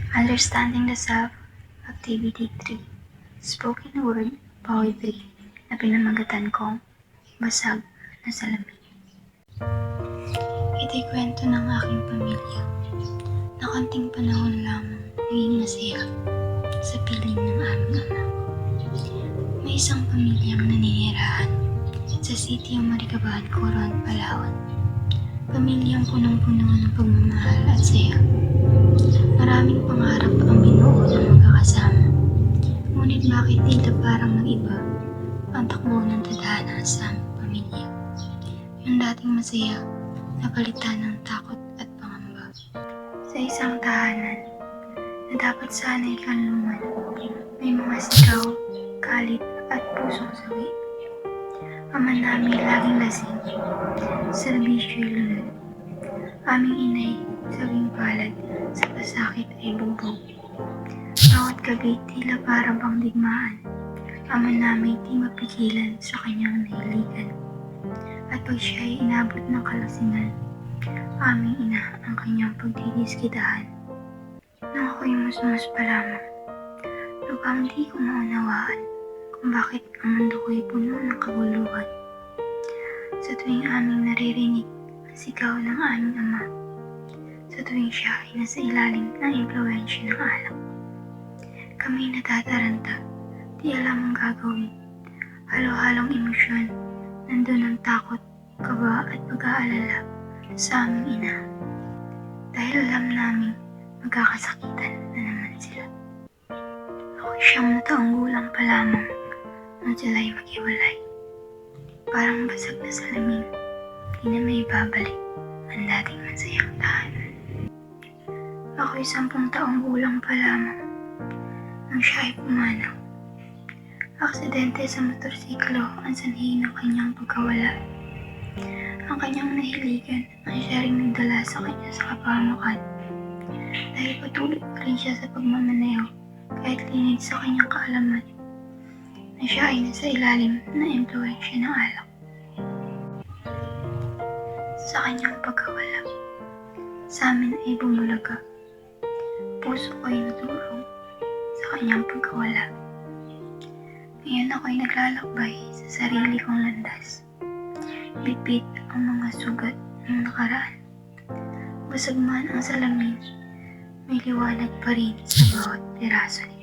Understanding the Self, Activity 3, Spoken Word Poetry na pinamagatan kong Basag na Salamin. Ito'y kwento ng aking pamilya na konting panahon lamang naging masaya sa piling ng aming ama. May isang pamilyang naninirahan sa sitio Maricaban, Coron, Palawan. Pamilyang punong-puno ng pagmamahal at saya. Maraming pangarap ang binuo ng magkakasama. Ngunit bakit tila parang nag-iba ang takbo ng tadhana sa aming pamilya? Yung dating masaya, napalitan ng takot at pangamba. Sa isang tahanan na dapat sana'y kanluman, may mga sigaw, galit at pusong sawi. Ama namin laging lasing, serbisyo'y lunod. Aming inay, sabing palad, sa pasakit ay bugbog. Bawat gabi tila para bang digmaan, ama namin di mapigilan sa kanyang nahiligan. At pag siya'y inabot ng kalasingan, aming ina ang kanyang pagdidiskitahan. Nung ako'y musmus pa lamang, lubhang di ko maunawaan kung bakit ang mundo ko'y puno ng kaguluhan. Sa tuwing aming naririnig ang sigaw ng aming ama, sa tuwing siya ay nasa ilalim ng impluwensya ng alak, kami natataranta, di alam ang gagawin. Halo-halong emosyon, nandun ang takot, kaba at pag-aalala sa aming ina. Dahil alam namin magkakasakitan na naman sila. Ako'y 9 taong gulang pa lamang nung sila'y maghiwalay. Parang basag na salamin, di na may babalik ang dating masayang tahanan. Ako'y 10 taong gulang pa lamang nung siya ay pumanaw. Aksidente sa motorsiklo ang sanhi ng kanyang pagkawala. Ang kanyang nahiligan ang siya ring nagdala sa kanya sa kapahamakan. Dahil patuloy pa rin siya sa pagmamaneho kahit linig sa kanyang kaalaman na siya ay nasa ilalim na impluwensya ng alak. Sa kanyang pagkawala, sa amin ay bumulaga. Puso ko ay nadurog sa kanyang pagkawala. Ngayon ako'y naglalakbay sa sarili kong landas. Bit-bit ang mga sugat ng nakaraan. Basag man ang salamin, may liwanag pa rin sa bawat piraso nito.